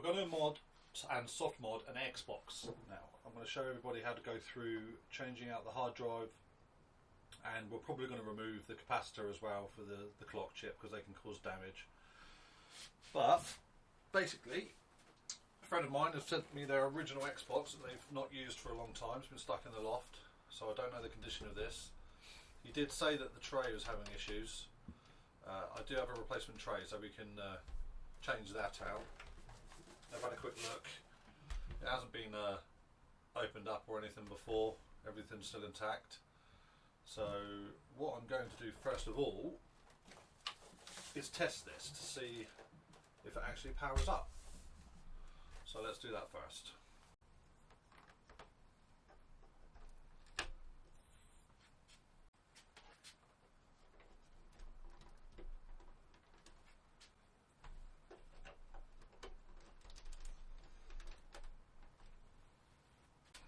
We're going to mod and soft mod an Xbox now. I'm going to show everybody how to go through changing out the hard drive, and we're probably going to remove the capacitor as well for the clock chip because they can cause damage. But basically, a friend of mine has sent me their original Xbox that they've not used for a long time. It's been stuck in the loft, so I don't know the condition of this. He did say that the tray was having issues. I do have a replacement tray, so we can change that out. I've had a quick look. It hasn't been opened up or anything before. Everything's still intact. So what I'm going to do first of all is test this to see if it actually powers up. So let's do that first.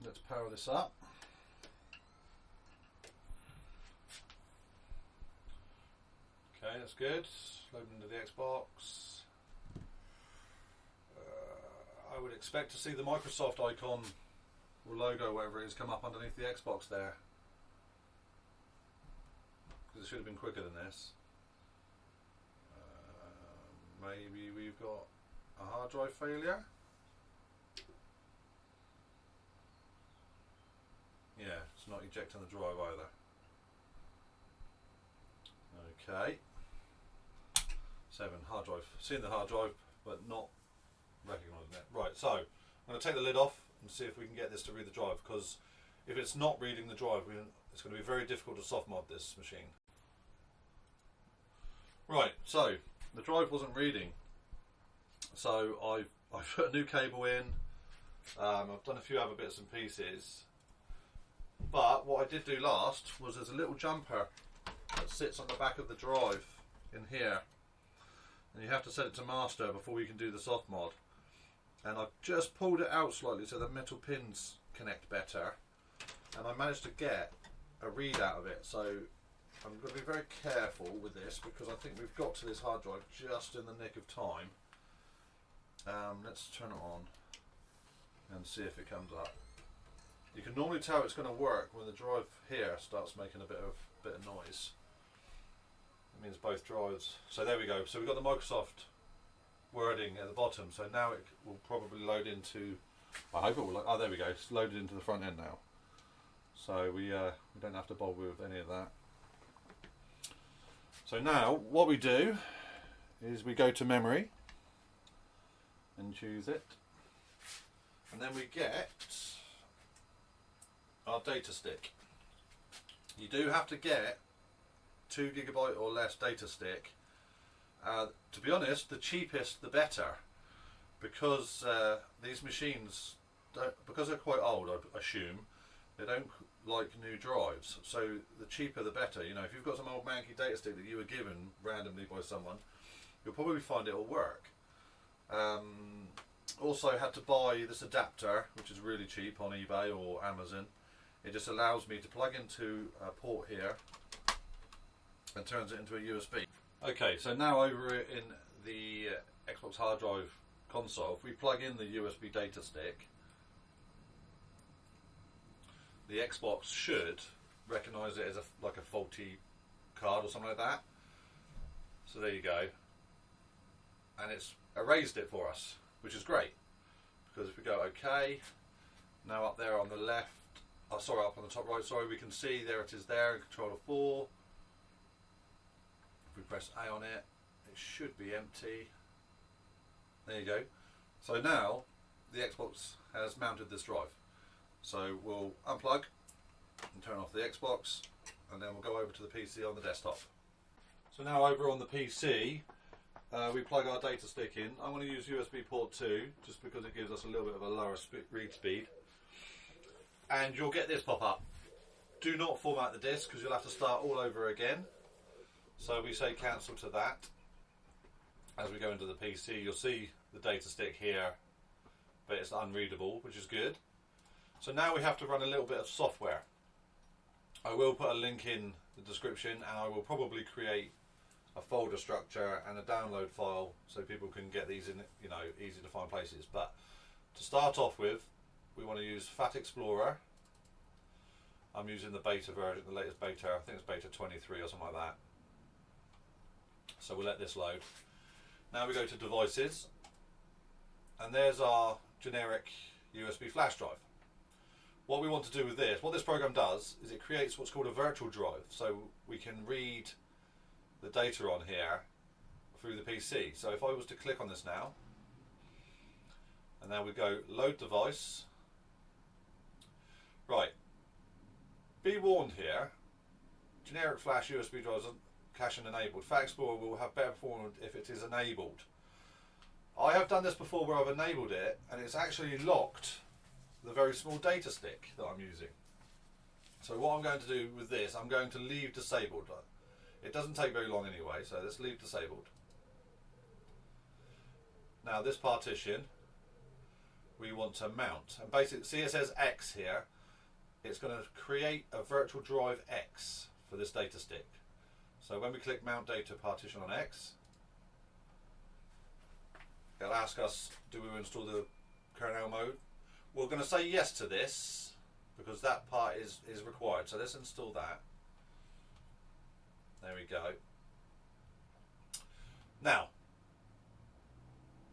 Let's power this up. Okay, that's good. Loading into the Xbox. I would expect to see the Microsoft icon or logo, whatever it is, come up underneath the Xbox there. Because it should have been quicker than this. Maybe we've got a hard drive failure. Yeah, it's not ejecting the drive either. Okay. 7, hard drive. Seeing the hard drive, but not recognising it. Right, so I'm going to take the lid off and see if we can get this to read the drive, because if it's not reading the drive, it's going to be very difficult to soft mod this machine. Right, so the drive wasn't reading. So I've put a new cable in. I've done a few other bits and pieces. But what I did do last was there's a little jumper that sits on the back of the drive in here, and you have to set it to master before you can do the soft mod. And I've just pulled it out slightly so the metal pins connect better, and I managed to get a read out of it. So I'm going to be very careful with this because I think we've got to this hard drive just in the nick of time. Let's turn it on and see if it comes up. You can normally tell it's going to work when the drive here starts making a bit of noise. It means both drives. So there we go. So we've got the Microsoft wording at the bottom. So now it will probably load into. I hope it will. Oh, there we go. It's loaded into the front end now. So we don't have to bother with any of that. So now what we do is we go to memory and choose it, and then we get our data stick. You do have to get 2 GB or less data stick. To be honest, the cheapest the better, because these machines because they're quite old, I assume, they don't like new drives. So the cheaper the better. You know, if you've got some old manky data stick that you were given randomly by someone, you'll probably find it'll work. Also had to buy this adapter, which is really cheap on eBay or Amazon. It just allows me to plug into a port here and turns it into a USB. Okay, so now over in the Xbox hard drive console, if we plug in the USB data stick, the Xbox should recognise it as like a faulty card or something like that. So there you go. And it's erased it for us, which is great. Because if we go OK, now up there on the left, oh sorry, up on the top right, sorry, we can see there it is there, Controller 4. If we press A on it, it should be empty. There you go. So now the Xbox has mounted this drive. So we'll unplug and turn off the Xbox, and then we'll go over to the PC on the desktop. So now over on the PC, we plug our data stick in. I'm going to use USB port 2 just because it gives us a little bit of a lower read speed. And you'll get this pop up. Do not format the disk because you'll have to start all over again. So we say cancel to that. As we go into the PC, you'll see the data stick here, but it's unreadable, which is good. So now we have to run a little bit of software. I will put a link in the description, and I will probably create a folder structure and a download file so people can get these in, you know, easy to find places. But to start off with, we want to use Fat Explorer. I'm using the beta version, the latest beta. I think it's beta 23 or something like that. So we'll let this load. Now we go to devices, and there's our generic USB flash drive. What we want to do with this, what this program does, is it creates what's called a virtual drive, so we can read the data on here through the PC. So if I was to click on this now, and now we go load device. Right, be warned here, generic flash USB drives are caching enabled. Fat Explorer will have better performance if it is enabled. I have done this before where I've enabled it and it's actually locked the very small data stick that I'm using. So what I'm going to do with this, I'm going to leave disabled. It doesn't take very long anyway, so let's leave disabled. Now this partition we want to mount, and basically see it says X here. It's going to create a virtual drive X for this data stick. So when we click mount data partition on X, it'll ask us, do we install the kernel mode? We're going to say yes to this because that part is required. So let's install that. There we go. Now,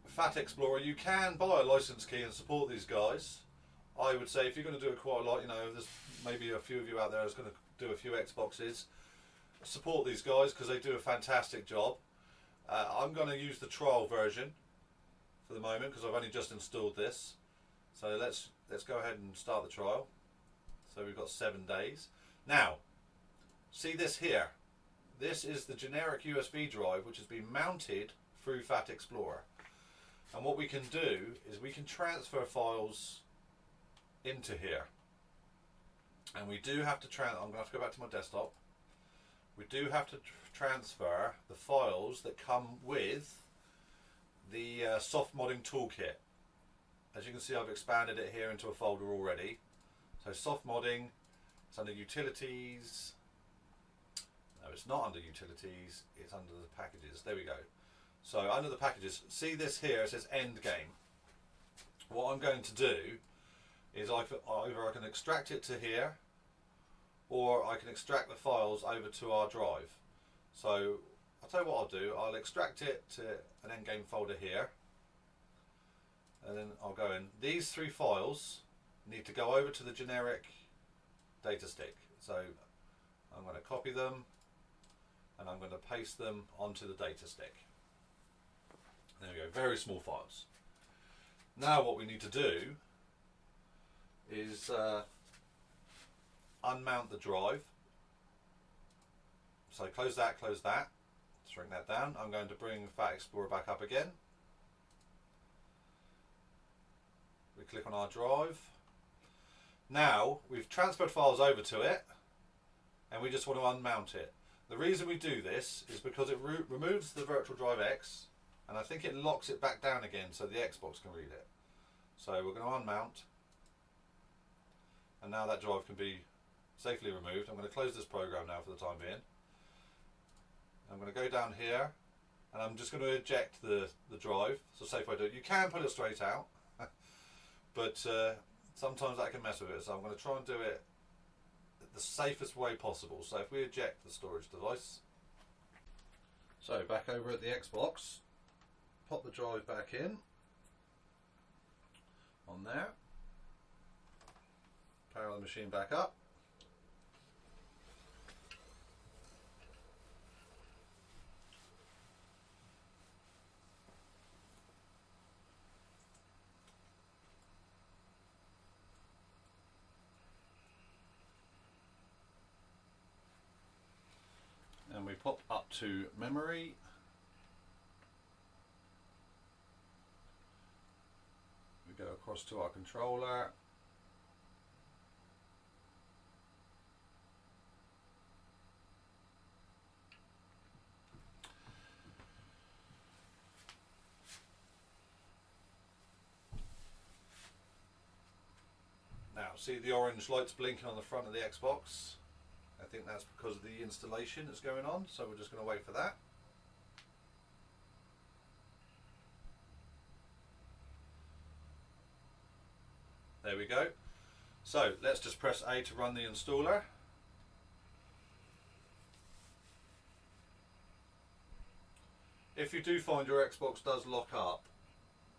Fat Explorer, you can buy a license key and support these guys. I would say if you're going to do it quite a lot, you know, there's maybe a few of you out there who's going to do a few Xboxes. Support these guys because they do a fantastic job. I'm going to use the trial version for the moment because I've only just installed this. So let's go ahead and start the trial. So we've got 7 days. Now, see this here. This is the generic USB drive which has been mounted through Fat Explorer. And what we can do is we can transfer files into here. And we do have to I'm going to have to go back to my desktop. We do have to transfer the files that come with the soft modding toolkit. As you can see, I've expanded it here into a folder already. So soft modding, it's under utilities. No, it's not under utilities, it's under the packages. There we go. So under the packages, see this here, it says end game. What I'm going to do is either I can extract it to here, or I can extract the files over to our drive. So I'll tell you what I'll do, I'll extract it to an endgame folder here, and then I'll go in. These 3 files need to go over to the generic data stick. So I'm going to copy them, and I'm going to paste them onto the data stick. There we go, very small files. Now what we need to do is unmount the drive. So close that, shrink that down. I'm going to bring Fat Explorer back up again. We click on our drive. Now we've transferred files over to it and we just want to unmount it. The reason we do this is because it removes the virtual drive X, and I think it locks it back down again so the Xbox can read it. So we're going to unmount, and now that drive can be safely removed. I'm going to close this program now for the time being. I'm going to go down here and I'm just going to eject the drive. So safe way to do it. You can pull it straight out, but sometimes that can mess with it. So I'm going to try and do it the safest way possible. So if we eject the storage device. So back over at the Xbox, pop the drive back in on there, power the machine back up. And we pop up to memory. We go across to our controller. Now, see the orange lights blinking on the front of the Xbox? I think that's because of the installation that's going on, so we're just going to wait for that. There we go. So let's just press A to run the installer. If you do find your Xbox does lock up,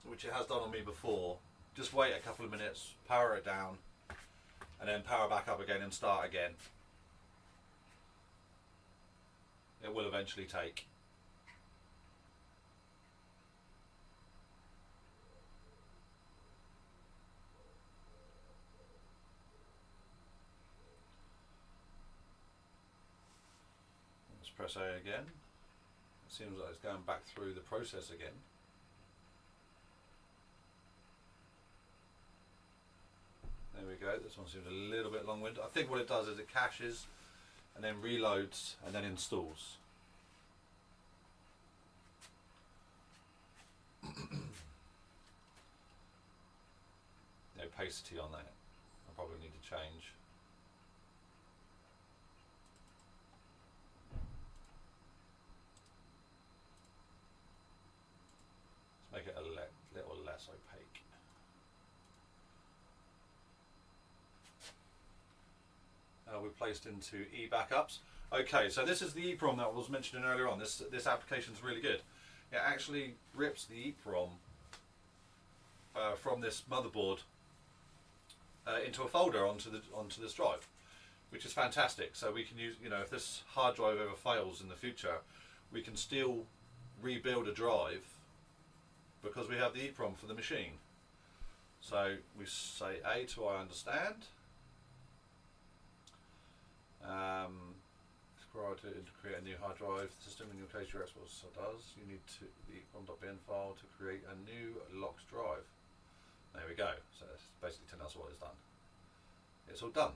which it has done on me before, just wait a couple of minutes, power it down, and then power back up again and start again. It will eventually take. Let's press A again. It seems like it's going back through the process again. There we go, this one seems a little bit long-winded. I think what it does is it caches and then reloads and then installs. No opacity on that. I probably need to change. Let's make it a little less opaque. We placed into e-backups. Okay, so this is the EEProm that I was mentioning earlier on. This application is really good. It actually rips the EEProm from this motherboard into a folder onto this drive, which is fantastic. So we can use, you know, if this hard drive ever fails in the future, we can still rebuild a drive because we have the EEProm for the machine. So we say A to I understand. Required to create a new hard drive system in your case your Xbox does. You need to the EEProm.bin file to create a new locked drive. There we go. So it's basically telling us what it's done. It's all done.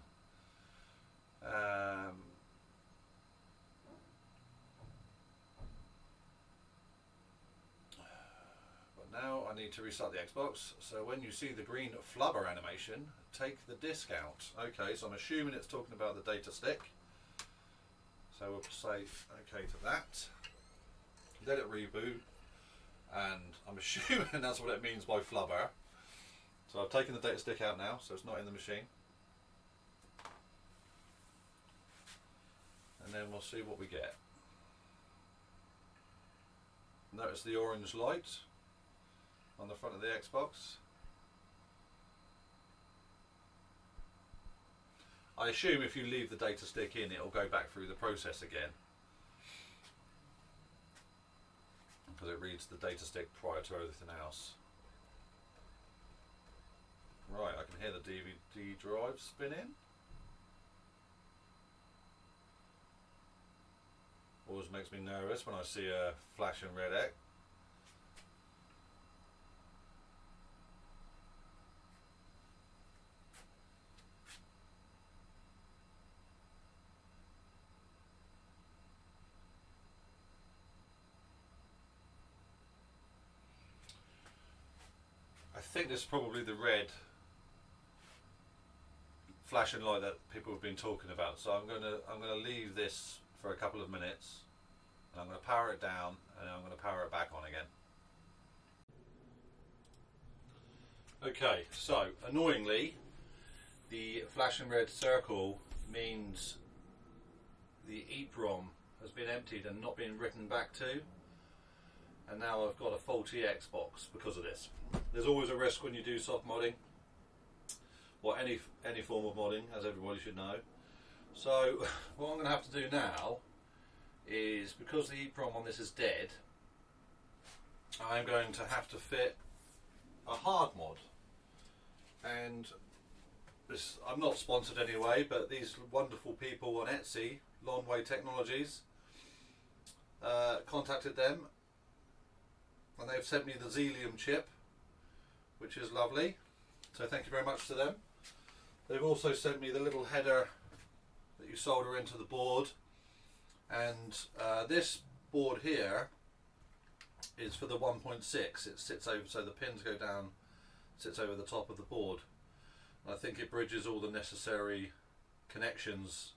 But now I need to restart the Xbox. So when you see the green flubber animation, take the disk out. Okay, so I'm assuming it's talking about the data stick. So we'll say okay to that. Let it reboot. And I'm assuming that's what it means by flubber. So I've taken the data stick out now, so it's not in the machine. And then we'll see what we get. Notice the orange light on the front of the Xbox. I assume if you leave the data stick in, it'll go back through the process again, because it reads the data stick prior to everything else. Right, I can hear the DVD drive spinning. Always makes me nervous when I see a flashing red X. I think this is probably the red flashing light that people have been talking about. So I'm gonna leave this for a couple of minutes, and I'm going to power it down, and I'm going to power it back on again. Okay, so annoyingly, the flashing red circle means the EEProm has been emptied and not been written back to, and now I've got a faulty Xbox because of this. There's always a risk when you do soft modding, or any form of modding, as everybody should know. So what I'm going to have to do now is, because the EEProm on this is dead, I'm going to have to fit a hard mod. And this, I'm not sponsored anyway, but these wonderful people on Etsy, Lonway Technologies, contacted them, and they've sent me the Xenium chip, which is lovely. So thank you very much to them. They've also sent me the little header that you solder into the board, and this board here is for the 1.6. It sits over, so the pins go down, sits over the top of the board. And I think it bridges all the necessary connections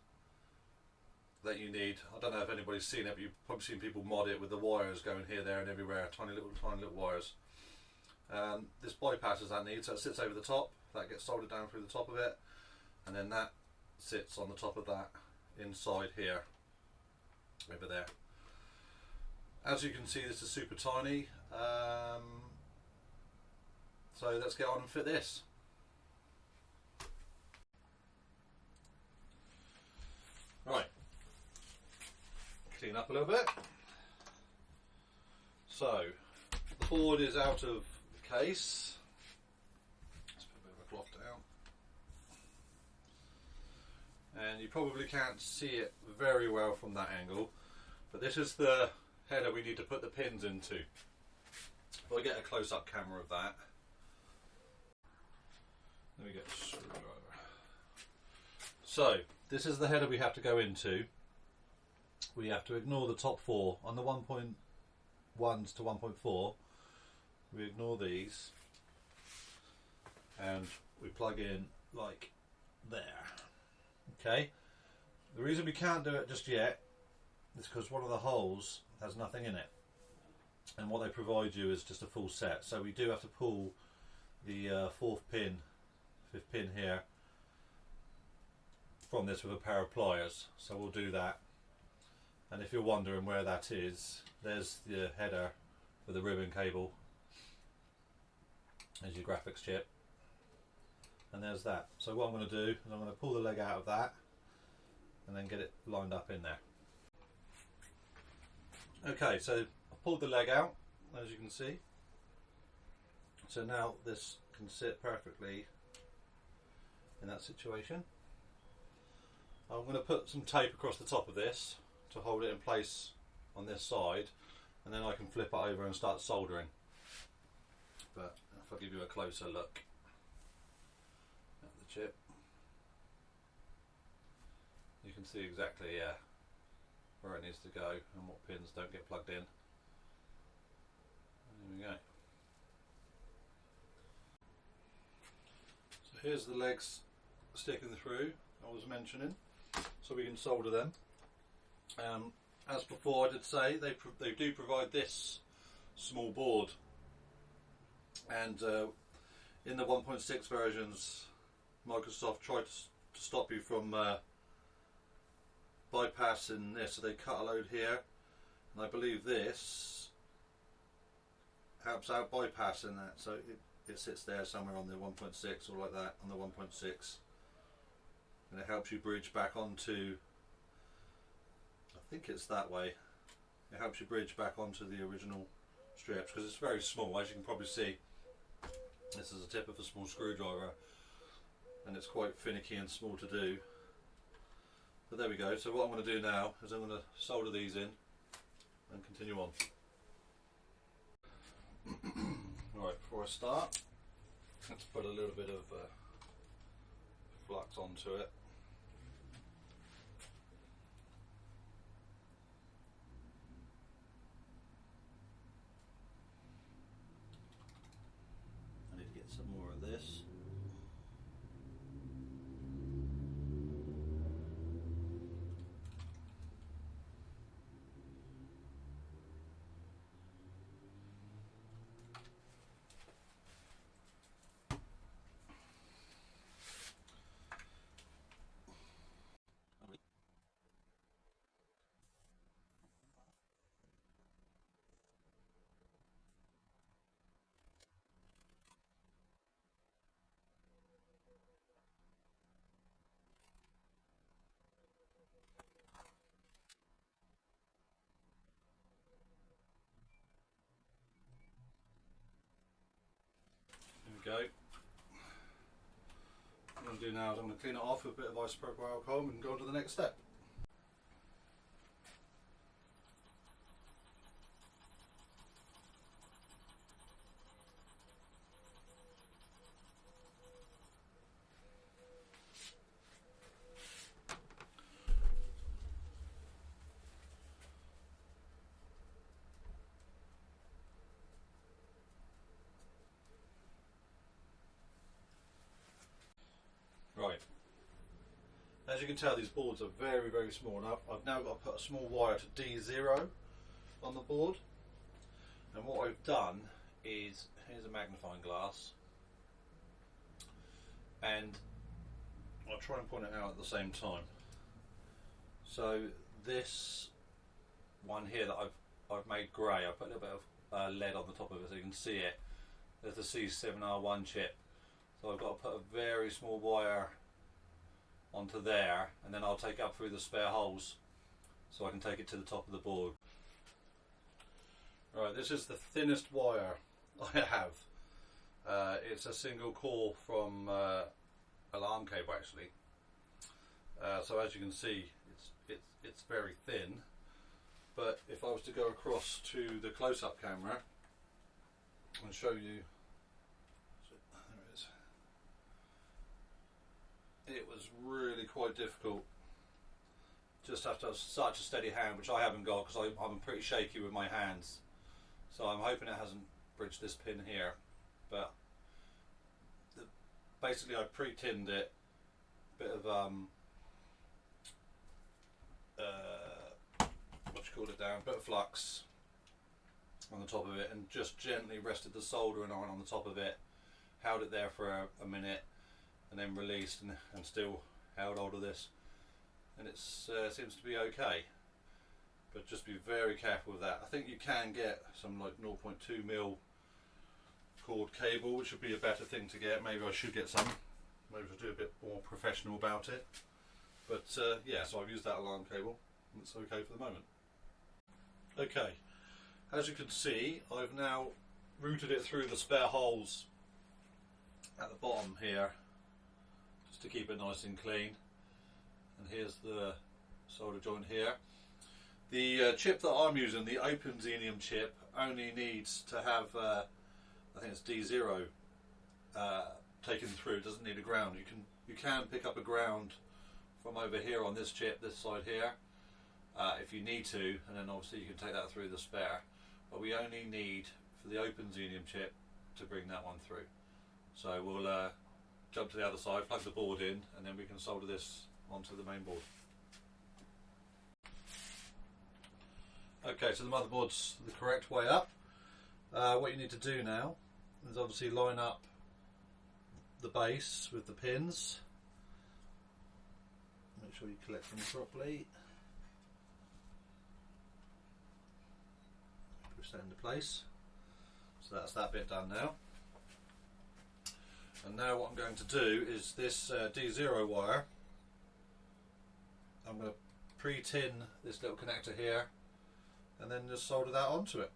that you need. I don't know if anybody's seen it, but you've probably seen people mod it with the wires going here, there and everywhere, tiny little wires. This bypasses that need, so it sits over the top, that gets soldered down through the top of it, and then that sits on the top of that inside here, over there. As you can see, this is super tiny, so let's get on and fit this. Right, clean up a little bit. So the board is out of the case. Let's put a bit of a cloth down. And you probably can't see it very well from that angle, but this is the header we need to put the pins into. If I get a close-up camera of that, let me get the screwdriver. So this is the header we have to go into. We have to ignore the top four on the 1.1s to 1.4. We ignore these and we plug in like there. Okay. The reason we can't do it just yet is because one of the holes has nothing in it, and what they provide you is just a full set. So we do have to pull the fifth pin here from this with a pair of pliers. So we'll do that. And if you're wondering where that is, there's the header for the ribbon cable. There's your graphics chip, and there's that. So what I'm going to do is I'm going to pull the leg out of that and then get it lined up in there. Okay, so I pulled the leg out, as you can see. So now this can sit perfectly in that situation. I'm going to put some tape across the top of this to hold it in place on this side, and then I can flip it over and start soldering. But if I give you a closer look at the chip, you can see exactly where it needs to go and what pins don't get plugged in. There we go. So here's the legs sticking through I was mentioning, so we can solder them. As before, I did say they do provide this small board, and in the 1.6 versions, Microsoft tried to stop you from bypassing this, so they cut a load here, and I believe this helps out bypassing that, so it sits there somewhere on the 1.6 or like that on the 1.6, and it helps you bridge back onto, I think it's that way, it helps you bridge back onto the original strips, because it's very small. As you can probably see, this is the tip of a small screwdriver, and it's quite finicky and small to do. But there we go. So what I'm going to do now is I'm going to solder these in and continue on. Alright, before I start, let's put a little bit of flux onto it. I need to get some more of this. Go. What I'm going to do now is I'm going to clean it off with a bit of isopropyl alcohol and go on to the next step. Right, as you can tell, these boards are very, very small. Now I've now got to put a small wire to D0 on the board, and what I've done is here's a magnifying glass, and I'll try and point it out at the same time. So this one here that I've made grey, I put a little bit of lead on the top of it so you can see it. There's the C7R1 chip. So I've got to put a very small wire onto there, and then I'll take it up through the spare holes so I can take it to the top of the board. Right, this is the thinnest wire I have. It's a single core from alarm cable actually. So as you can see, it's very thin. But if I was to go across to the close-up camera and show you, there it is. It was really quite difficult. Just have to have such a steady hand, which I haven't got because I'm pretty shaky with my hands. So I'm hoping it hasn't bridged this pin here. But basically I pre-tinned it, bit of bit of flux on the top of it, and just gently rested the soldering iron on the top of it, held it there for a minute, and then released and still held hold of this, and it seems to be okay. But just be very careful with that. I think you can get some like 0.2mm cord cable, which would be a better thing to get. Maybe I should get some. Maybe I'll do a bit more professional about it. But yeah, so I've used that alarm cable, and it's okay for the moment. Okay, as you can see, I've now routed it through the spare holes at the bottom here, just to keep it nice and clean. And here's the solder joint here. The chip that I'm using, the Open Xenium chip, only needs to have, I think it's D0 taken through. It doesn't need a ground. You can pick up a ground from over here on this chip, this side here, if you need to, and then obviously you can take that through the spare. But we only need, for the Open Xenium chip, to bring that one through. So we'll jump to the other side, plug the board in, and then we can solder this onto the main board. Okay, so the motherboard's the correct way up. What you need to do now is obviously line up the base with the pins. Make sure you collect them properly. Push that into place. So that's that bit done now. And now what I'm going to do is this D0 wire, I'm going to pre-tin this little connector here, and then just solder that onto it.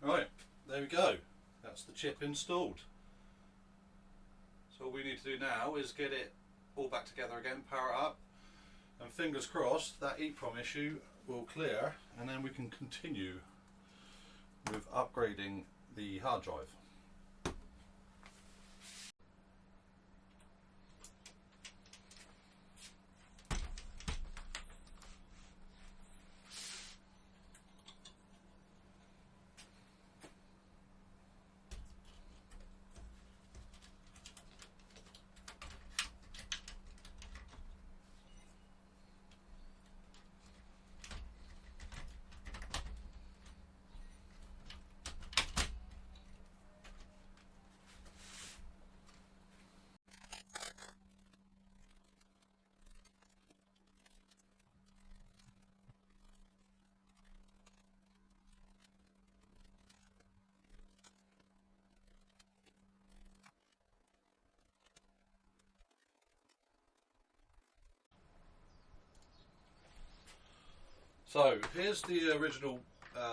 Right, there we go. That's the chip installed. So all we need to do now is get it all back together again, power it up, and fingers crossed that EEProm issue will clear, and then we can continue with upgrading the hard drive. So here's the original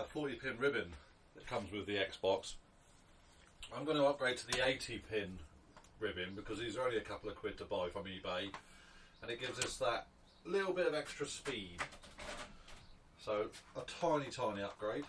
40 pin ribbon that comes with the Xbox. I'm going to upgrade to the 80 pin ribbon because these are only a couple of quid to buy from eBay, and it gives us that little bit of extra speed. So a tiny upgrade.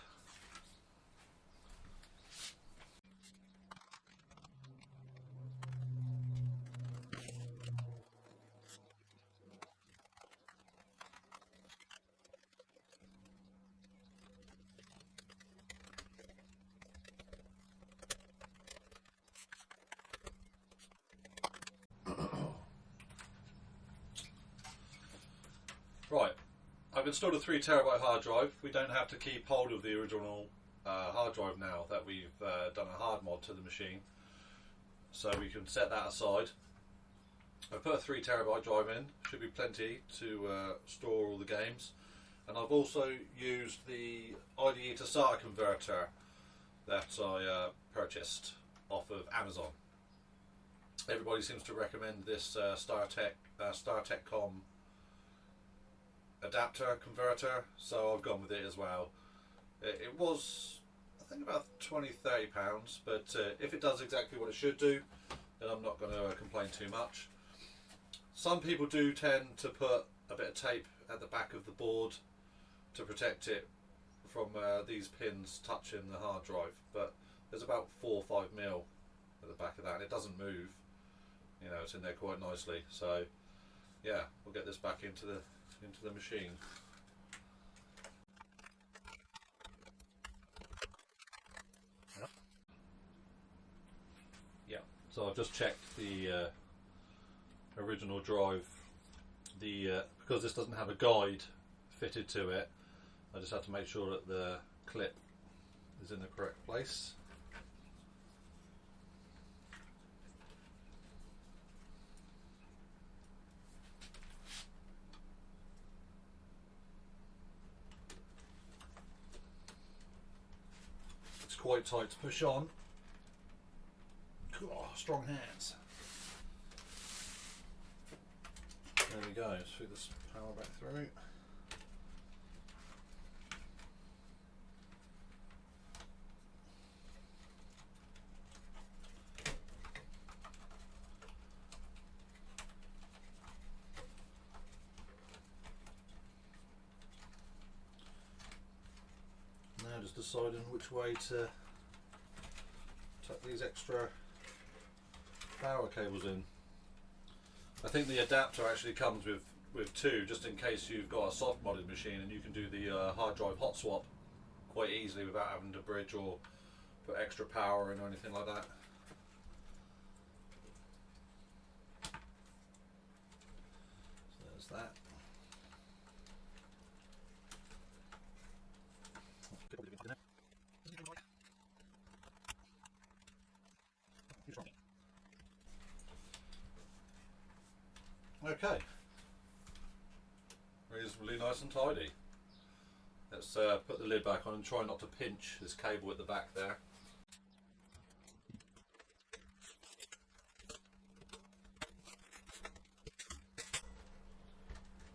Right, I've installed a 3 terabyte hard drive. We don't have to keep hold of the original hard drive now that we've done a hard mod to the machine, so we can set that aside. I've put a 3 terabyte drive in, should be plenty to store all the games, and I've also used the IDE to SATA converter that I purchased off of Amazon. Everybody seems to recommend this StarTech.com adapter converter, so I've gone with it as well. It was, I think, about £20–30, but if it does exactly what it should do, then I'm not going to complain too much. Some people do tend to put a bit of tape at the back of the board to protect it from these pins touching the hard drive, but there's about 4 or 5 mil at the back of that, and it doesn't move. You know, it's in there quite nicely. So yeah, we'll get this back into the machine. Yeah, so I've just checked the original drive. Because this doesn't have a guide fitted to it, I just have to make sure that the clip is in the correct place. It's quite tight to push on. Oh, strong hands. There we go, let's feed this power back through. Now just deciding which way to tuck these extra power cables in. I think the adapter actually comes with 2, just in case you've got a soft modded machine, and you can do the hard drive hot swap quite easily without having to bridge or put extra power in or anything like that. So there's that. Okay, reasonably nice and tidy. Let's put the lid back on and try not to pinch this cable at the back there.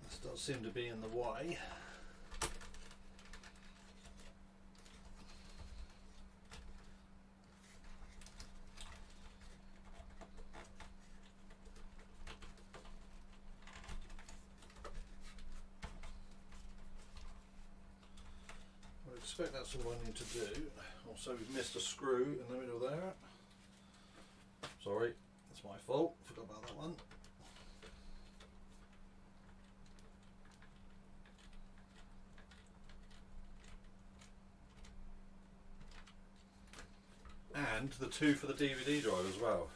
This does seem to be in the way. I expect that's all I need to do. Also, we've missed a screw in the middle there. Sorry, that's my fault. Forgot about that one. And the 2 for the DVD drive as well.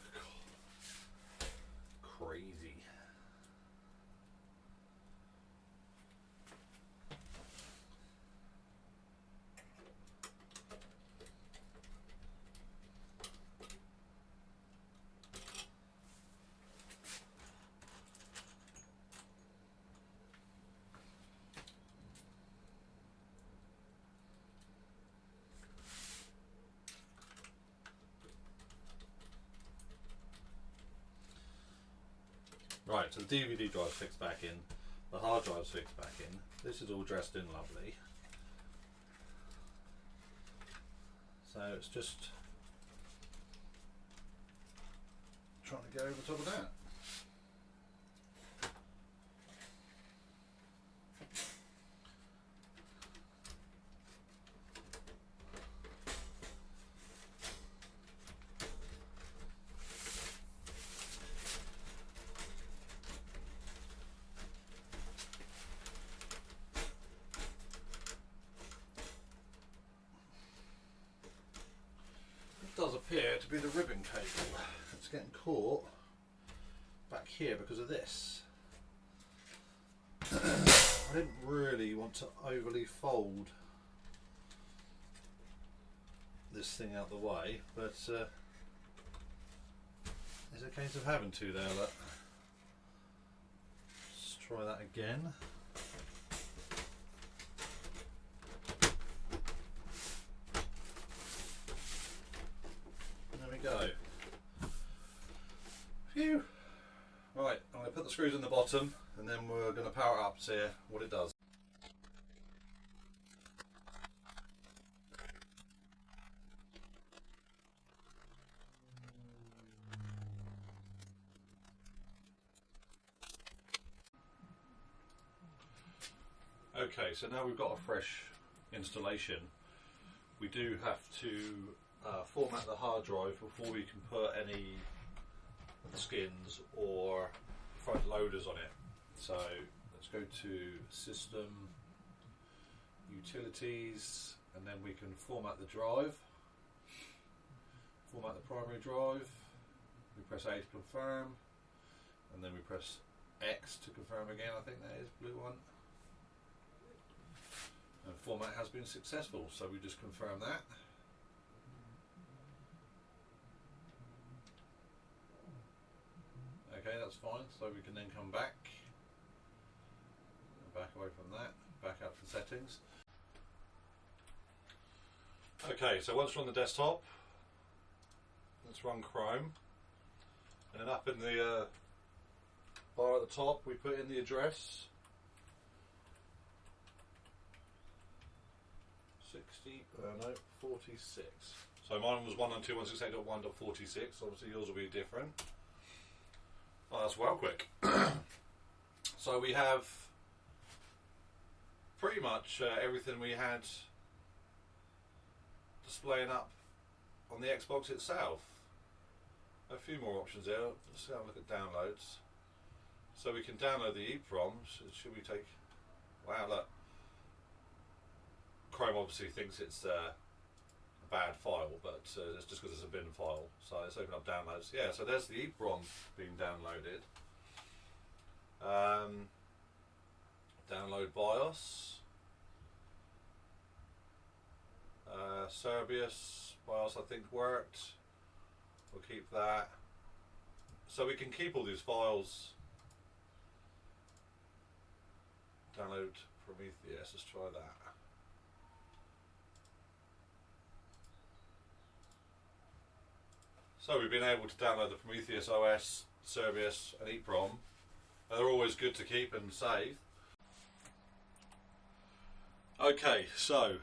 God. Crazy. Right, so the DVD drive fixed back in. the hard drive's fixed back in. This is all dressed in lovely. So it's just trying to go over top of that. Does appear to be the ribbon cable. It's getting caught back here because of this. I didn't really want to overly fold this thing out the way, but it's a case of having to there. Look. Let's try that again. Go. Phew. Right, I'm going to put the screws in the bottom and then we're going to power it up to see what it does. Okay, so now we've got a fresh installation. We do have to format the hard drive before we can put any skins or front loaders on it. So let's go to System, Utilities, and then we can format the drive, format the primary drive. We press A to confirm, and then we press X to confirm again. I think that is blue one. And format has been successful, so we just confirm that. Okay, that's fine, so we can then come back away from that, back up to settings. Okay, so once we're on the desktop, let's run Chrome, and then up in the bar at the top we put in the address 46. So mine was 192.168.1.46, obviously yours will be different. Oh, that's well quick. So we have pretty much everything we had displaying up on the Xbox itself. A few more options there. Let's have a look at downloads. So we can download the EEProm. Should we take... Wow, look. Chrome obviously thinks it's a bad file, but it's just because it's a bin file. So let's open up downloads. Yeah, so there's the EEProm being downloaded. Download BIOS. Cerberus BIOS I think worked. We'll keep that. So we can keep all these files. Download Prometheus, let's try that. So we've been able to download the Prometheus OS, Cerberus and EEProm. And they're always good to keep and save. Okay, so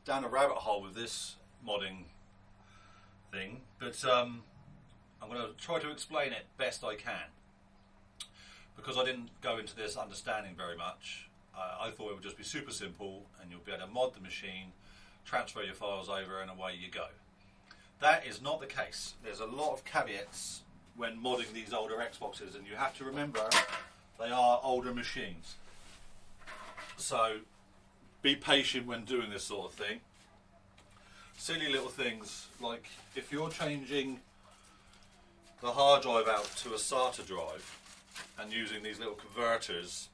down a rabbit hole with this modding thing, but I'm going to try to explain it best I can, because I didn't go into this understanding very much. I thought it would just be super simple and you'll be able to mod the machine, transfer your files over and away you go. That is not the case. There's a lot of caveats when modding these older Xboxes, and you have to remember they are older machines. So be patient when doing this sort of thing. Silly little things like if you're changing the hard drive out to a SATA drive and using these little converters,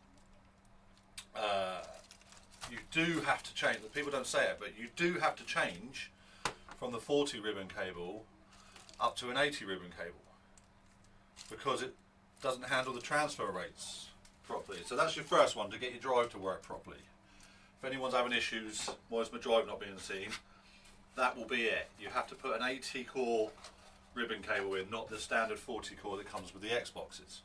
you do have to change, people don't say it, but you do have to change from the 40 ribbon cable up to an 80 ribbon cable, because it doesn't handle the transfer rates properly. So that's your first one, to get your drive to work properly. If anyone's having issues, why is my drive not being seen, that will be it. You have to put an 80 core ribbon cable in, not the standard 40 core that comes with the Xboxes.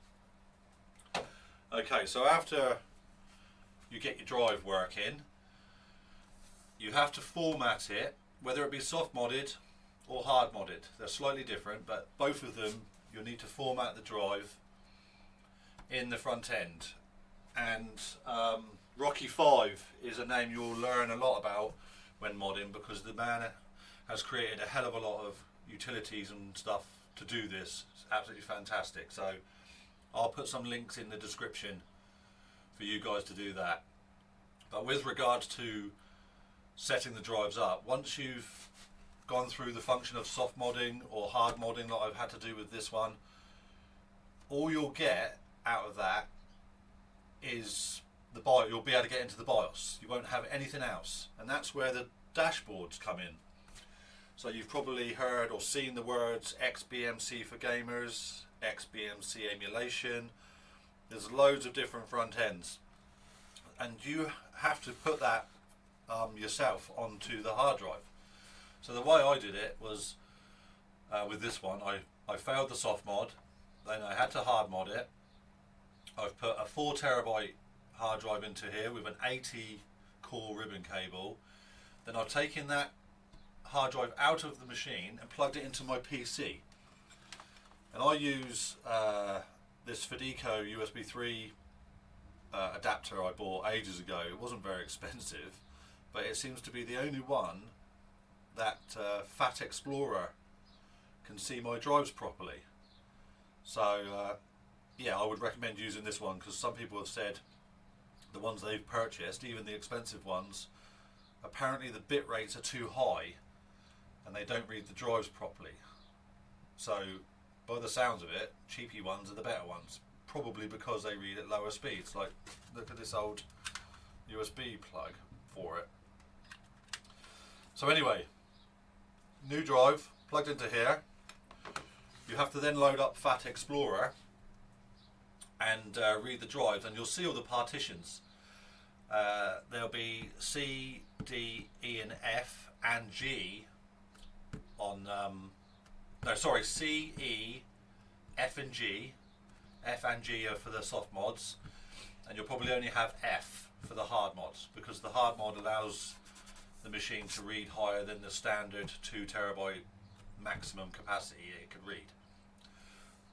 Okay, so after you get your drive working, you have to format it, whether it be soft modded or hard modded. They're slightly different, but both of them you'll need to format the drive in the front end. And Rocky 5 is a name you'll learn a lot about when modding, because the man has created a hell of a lot of utilities and stuff to do this. It's absolutely fantastic. So I'll put some links in the description for you guys to do that. But with regards to setting the drives up, once you've gone through the function of soft modding or hard modding like I've had to do with this one, all you'll get out of that is the BIOS. You'll be able to get into the BIOS. You won't have anything else, and that's where the dashboards come in. So you've probably heard or seen the words XBMC for gamers, XBMC emulation. There's loads of different front ends, and you have to put that yourself onto the hard drive. So the way I did it was with this one, I failed the soft mod, then I had to hard mod it. I've put a 4 terabyte hard drive into here with an 80 core ribbon cable. Then I've taken that hard drive out of the machine and plugged it into my PC. And I use this Fideco USB 3 adapter I bought ages ago. It wasn't very expensive, but it seems to be the only one that Fat Explorer can see my drives properly. So yeah, I would recommend using this one, because some people have said the ones they've purchased, even the expensive ones, apparently the bit rates are too high and they don't read the drives properly. So by the sounds of it, cheapy ones are the better ones, probably because they read at lower speeds. Like, look at this old USB plug for it. So anyway, new drive plugged into here. You have to then load up Fat Explorer and read the drives, and you'll see all the partitions. There'll be C, D, E and F and G on, no sorry, C, E, F and G. F and G are for the soft mods, and you'll probably only have F for the hard mods, because the hard mod allows the machine to read higher than the standard 2 terabyte maximum capacity it could read.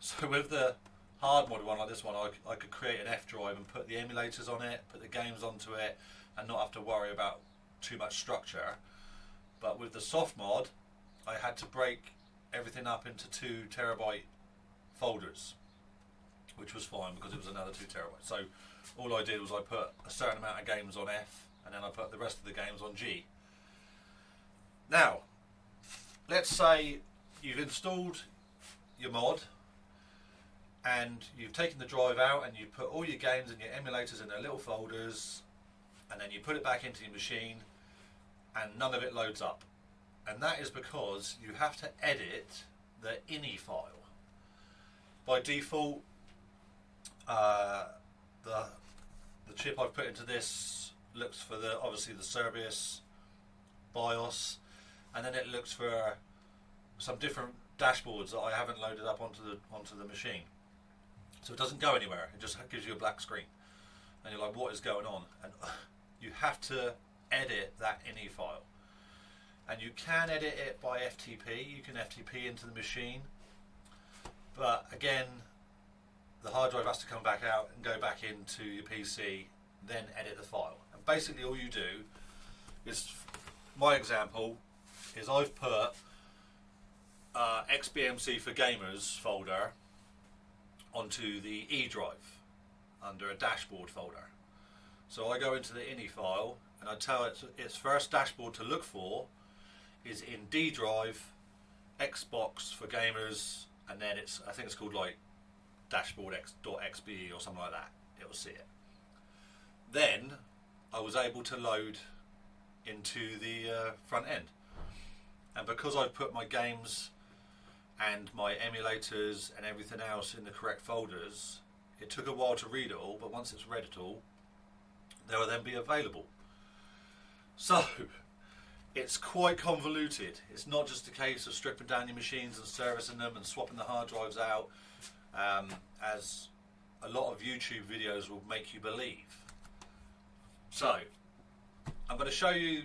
So with the hard mod one like this one, I could create an F drive and put the emulators on it, put the games onto it, and not have to worry about too much structure. But with the soft mod, I had to break everything up into 2 terabyte folders, which was fine because it was another 2 terabytes. So all I did was I put a certain amount of games on F, and then I put the rest of the games on G. Now, let's say you've installed your mod and you've taken the drive out and you put all your games and your emulators in their little folders, and then you put it back into your machine and none of it loads up. And that is because you have to edit the ini file. By default, the chip I've put into this looks for obviously the Cerberus BIOS, and then it looks for some different dashboards that I haven't loaded up onto the machine. So it doesn't go anywhere. It just gives you a black screen, and you're like, what is going on? And you have to edit that ini file, and you can edit it by FTP. You can FTP into the machine, but again, the hard drive has to come back out and go back into your PC, then edit the file. And basically all you do is, my example is I've put XBMC for Gamers folder onto the E drive under a dashboard folder. So I go into the ini file and I tell it its first dashboard to look for is in D drive, Xbox for Gamers, and then I think it's called like dashboard.xbe or something like that. It will see it. Then I was able to load into the front end, and because I've put my games and my emulators and everything else in the correct folders, it took a while to read it all, but once it's read it all, they will then be available. So it's quite convoluted. It's not just a case of stripping down your machines and servicing them and swapping the hard drives out, as a lot of YouTube videos will make you believe. So I'm going to show you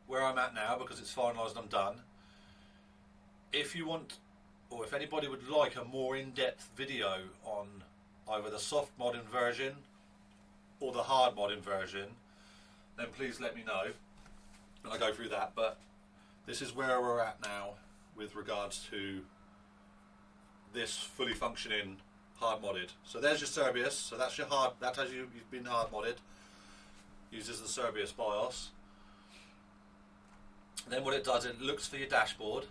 where I'm at now because it's finalised and I'm done. If you want, or if anybody would like a more in-depth video on either the soft modding version or the hard modding version, then please let me know and I'll go through that. But this is where we're at now with regards to this fully functioning hard modded. So there's your Cerberus, so that's your hard, that's how you've been hard modded. Uses the Cerberus BIOS. Then what it does, it looks for your dashboard.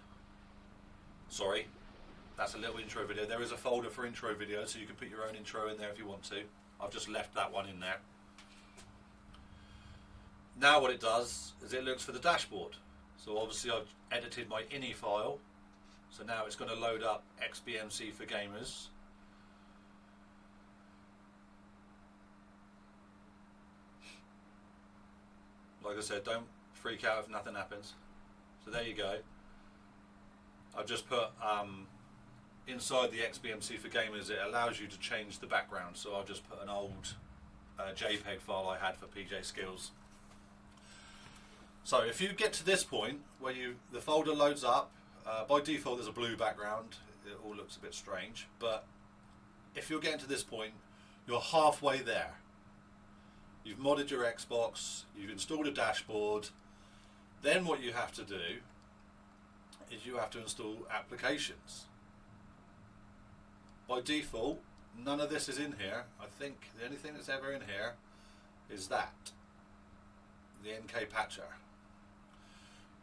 Sorry, that's a little intro video. There is a folder for intro videos, so you can put your own intro in there if you want to. I've just left that one in there. Now what it does is it looks for the dashboard. So obviously I've edited my ini file. So now it's going to load up XBMC for gamers. Like I said, don't freak out if nothing happens. So there you go. I've just put inside the XBMC for gamers, it allows you to change the background. So I'll just put an old JPEG file I had for PJskilllz. So if you get to this point where the folder loads up, by default there's a blue background. It all looks a bit strange, but if you're getting to this point, you're halfway there. You've modded your Xbox, you've installed a dashboard. Then what you have to do is you have to install applications. By default, none of this is in here. I think the only thing that's ever in here is that, the NK patcher.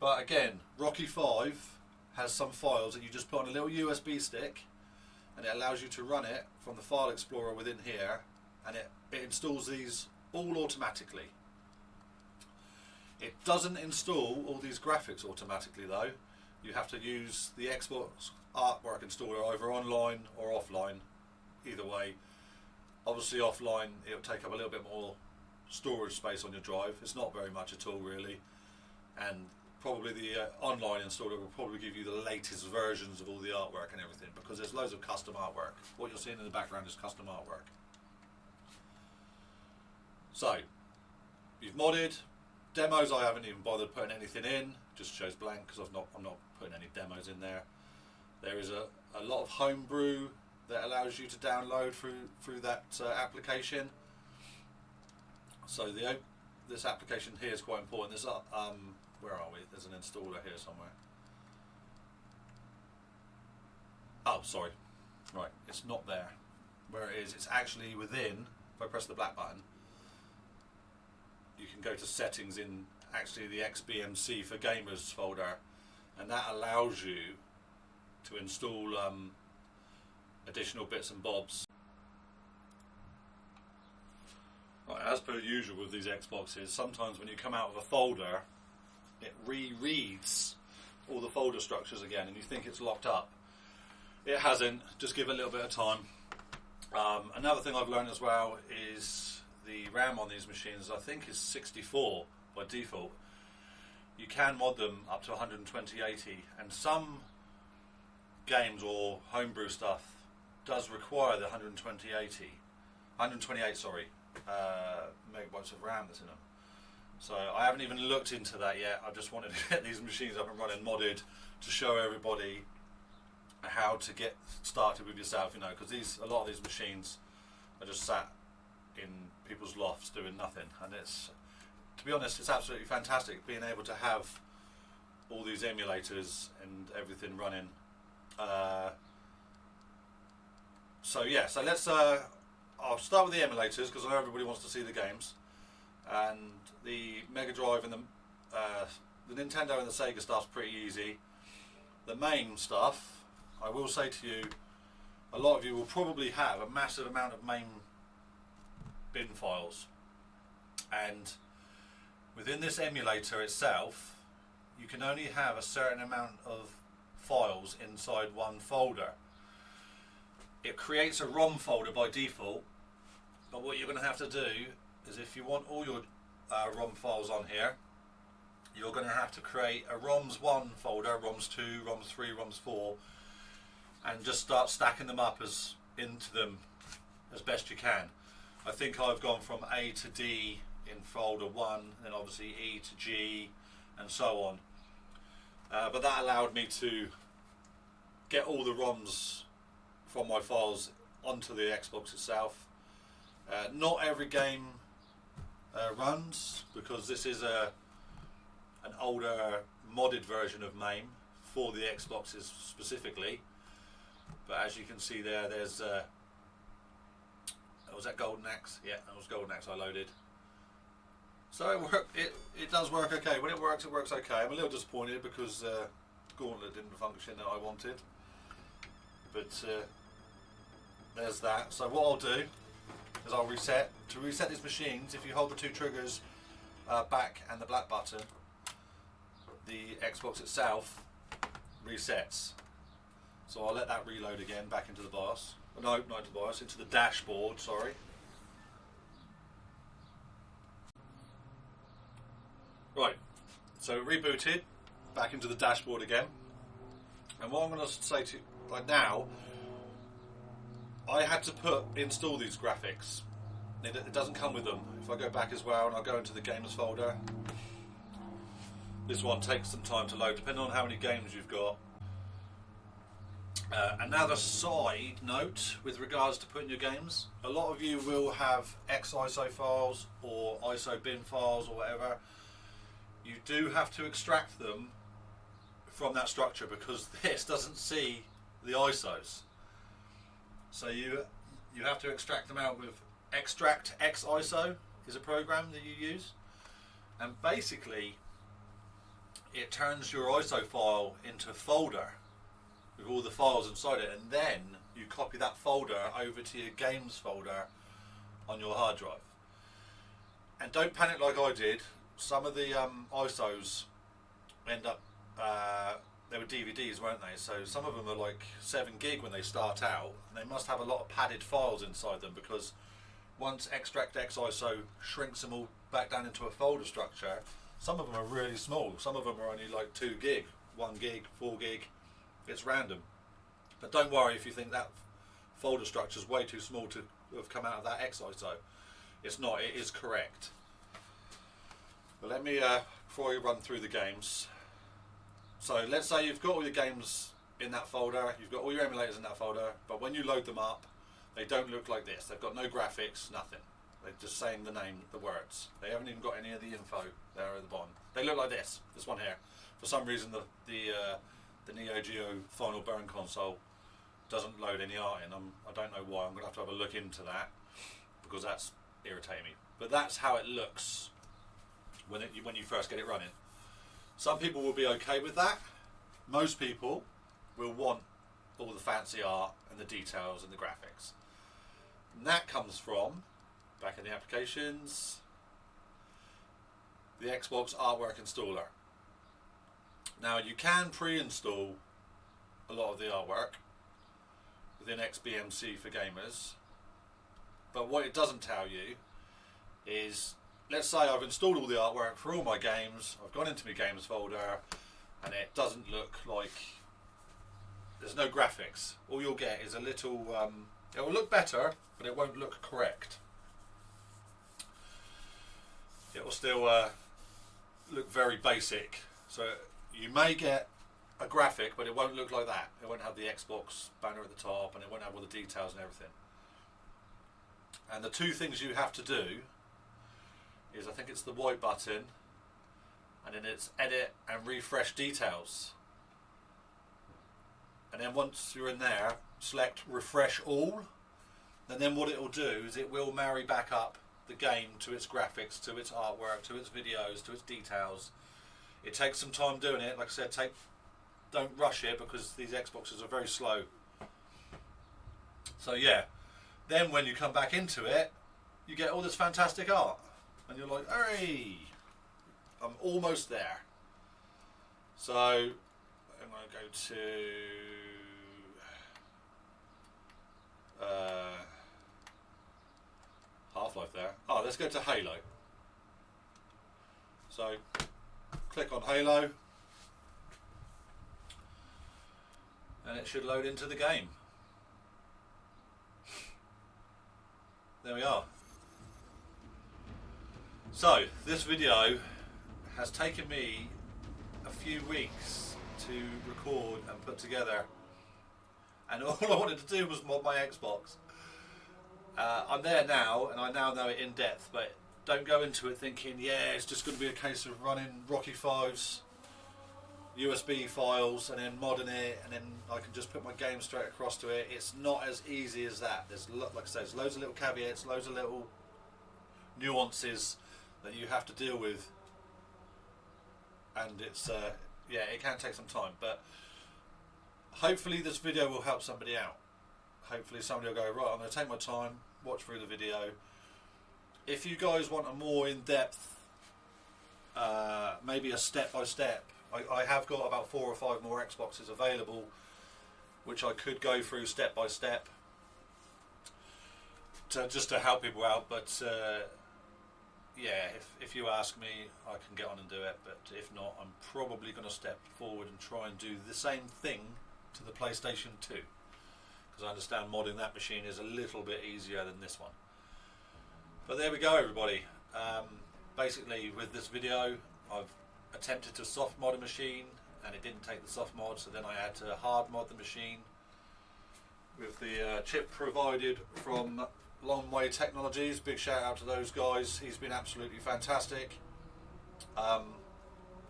But again, Rocky 5 has some files that you just put on a little USB stick and it allows you to run it from the file explorer within here, and it installs these all automatically. It doesn't install all these graphics automatically though. You have to use the Xbox artwork installer either online or offline. Either way, obviously offline it'll take up a little bit more storage space on your drive. It's not very much at all really, and probably the online installer will probably give you the latest versions of all the artwork and everything, because there's loads of custom artwork. What you're seeing in the background is custom artwork. So you've modded. Demos I haven't even bothered putting anything in, just shows blank because I'm not putting any demos in there. There is a lot of homebrew that allows you to download through that application. So this application here is quite important. There's where are we? There's an installer here somewhere. Oh, sorry. Right, it's not there. Where it is, it's actually within. If I press the black button, you can go to settings in actually the XBMC for gamers folder, and that allows you to install additional bits and bobs. Right, as per usual with these Xboxes, sometimes when you come out of a folder, it rereads all the folder structures again, and you think it's locked up. It hasn't. Just give it a little bit of time. Another thing I've learned as well is the RAM on these machines, I think, is 64 by default. You can mod them up to 12080, and some games or homebrew stuff does require the 128 megabytes of RAM that's in them. So I haven't even looked into that yet. I just wanted to get these machines up and running modded to show everybody how to get started with yourself, you know, because a lot of these machines are just sat in people's lofts doing nothing, and it's, to be honest, it's absolutely fantastic being able to have all these emulators and everything running. So yeah, so let's I'll start with the emulators because I know everybody wants to see the games. And the Mega Drive and the Nintendo and the Sega stuff's pretty easy. The main stuff, I will say to you, a lot of you will probably have a massive amount of main bin files, and within this emulator itself you can only have a certain amount of files inside one folder. It creates a ROM folder by default, but what you're going to have to do is, if you want all your ROM files on here, you're going to have to create a ROMs 1 folder, ROMs 2, ROMs 3, ROMs 4, and just start stacking them up into them as best you can. I think I've gone from A to D in folder 1, then obviously E to G and so on. But that allowed me to get all the ROMs from my files onto the Xbox itself. Not every game runs, because this is an older modded version of MAME for the Xboxes specifically. But as you can see there, there's was that Golden Axe? Yeah, that was Golden Axe I loaded. So it does work okay. When it works okay. I'm a little disappointed because Gauntlet didn't function that I wanted. But there's that. So what I'll do is I'll reset. To reset these machines, if you hold the two triggers back and the black button, the Xbox itself resets. So I'll let that reload again back into the BIOS. No, not into the BIOS, into the dashboard, sorry. Right, so rebooted, back into the dashboard again. And what I'm going to say to you, like now, I had to install these graphics. It doesn't come with them. If I go back as well and I'll go into the games folder, this one takes some time to load, depending on how many games you've got. Another side note with regards to putting your games, a lot of you will have XISO files or ISO bin files or whatever. You do have to extract them from that structure because this doesn't see the ISOs. So you have to extract them out with Extract XISO is a program that you use, and basically it turns your ISO file into a folder with all the files inside it, and then you copy that folder over to your games folder on your hard drive. And don't panic like I did. Some of the ISOs end up, they were DVDs, weren't they? So some of them are like 7 gig when they start out, and they must have a lot of padded files inside them, because once Extract XISO shrinks them all back down into a folder structure, some of them are really small. Some of them are only like 2 gig, 1 gig, 4 gig. It's random. But don't worry if you think that folder structure is way too small to have come out of that XISO. It's not, it is correct. But let me, before we run through the games. So let's say you've got all your games in that folder, you've got all your emulators in that folder, but when you load them up, they don't look like this. They've got no graphics, nothing. They're just saying the name, the words. They haven't even got any of the info there at the bottom. They look like this one here. For some reason the Neo Geo Final Burn console doesn't load any art in. I don't know why. I'm going to have a look into that, because that's irritating me. But that's how it looks when you first get it running. Some people will be okay with that. Most people will want all the fancy art and the details and the graphics. And that comes from, back in the applications, the Xbox Artwork Installer. Now you can pre-install a lot of the artwork within XBMC for gamers, but what it doesn't tell you is, let's say I've installed all the artwork for all my games, I've gone into my games folder, and it doesn't look like, there's no graphics. All you'll get is a little, it will look better, but it won't look correct. It will still look very basic. So you may get a graphic, but it won't look like that. It won't have the Xbox banner at the top, and it won't have all the details and everything. And the two things you have to do is, I think it's the white button, and then it's edit and refresh details. And then once you're in there, select refresh all, and then what it will do is it will marry back up the game to its graphics, to its artwork, to its videos, to its details. It takes some time doing it. Like I said, don't rush it, because these Xboxes are very slow. So yeah, then when you come back into it, you get all this fantastic art, and you're like, hey, I'm almost there. So I'm going to go to Half-Life there. Oh, let's go to Halo. So click on Halo, and it should load into the game. There we are. So this video has taken me a few weeks to record and put together, and all I wanted to do was mod my Xbox. I'm there now, and I now know it in depth, but don't go into it thinking, yeah, it's just going to be a case of running Rocky 5's USB files and then modding it, and then I can just put my game straight across to it. It's not as easy as that. There's, like I say, there's loads of little caveats, loads of little nuances that you have to deal with, and it's yeah, it can take some time, but hopefully this video will help somebody out. Hopefully somebody will go, right, I'm going to take my time, watch through the video. If you guys want a more in-depth, maybe a step-by-step, I have got about 4 or 5 more Xboxes available, which I could go through step-by-step just to help people out, but yeah, if you ask me, I can get on and do it, but if not, I'm probably going to step forward and try and do the same thing to the PlayStation 2, because I understand modding that machine is a little bit easier than this one. But there we go, everybody. Basically, with this video, I've attempted to soft mod a machine, and it didn't take the soft mod, so then I had to hard mod the machine with the chip provided from Lonway Technologies. Big shout out to those guys. He's been absolutely fantastic.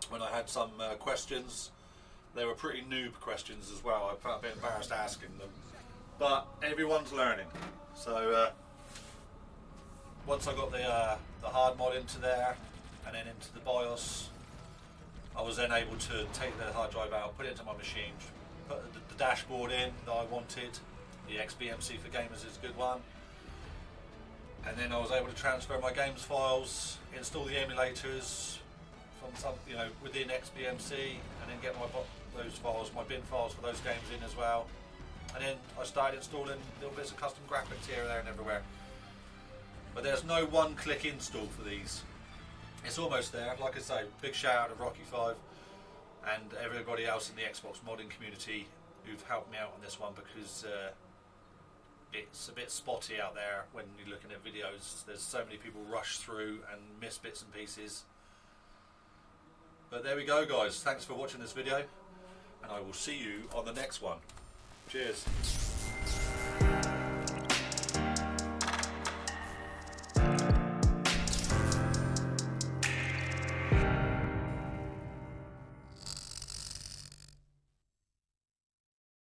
When I had some questions, they were pretty noob questions as well. I felt a bit embarrassed asking them, but everyone's learning. So once I got the hard mod into there and then into the BIOS, I was then able to take the hard drive out, put it into my machine, put the dashboard in that I wanted. The XBMC for gamers is a good one. And then I was able to transfer my games files, install the emulators from some, within XBMC, and then get those files, my bin files for those games in as well. And then I started installing little bits of custom graphics here, there, and everywhere. But there's no one-click install for these. It's almost there. Like I say, big shout out to Rocky 5 and everybody else in the Xbox modding community who've helped me out on this one, because it's a bit spotty out there when you're looking at videos. There's so many people rush through and miss bits and pieces. But there we go, guys. Thanks for watching this video, and I will see you on the next one. Cheers.